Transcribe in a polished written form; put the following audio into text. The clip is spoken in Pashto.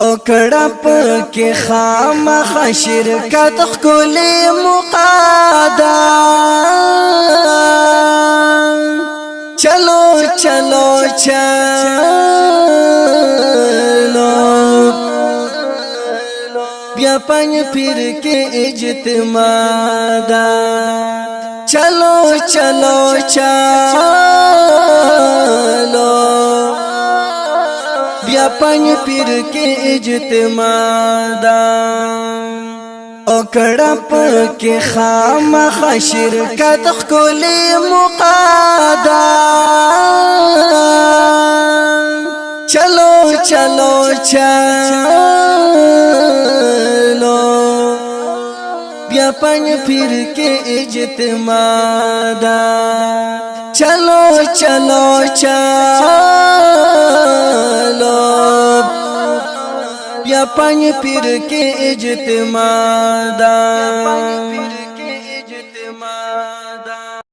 او کړه پکې خامخ شرکت خولي مقادا چلو چلو چلو بیا پنځ پیر کې اجتماع دا چلو چلو چلو بیا پنځ پیر کې اجتماع دا او کړه پکې خامخ شرکت خولي مقادا چلو چلو چلو بیا پنځ پیر کې اجتماع دا چلو چلو چلو بیا پنځ پیر کې اجتماع دا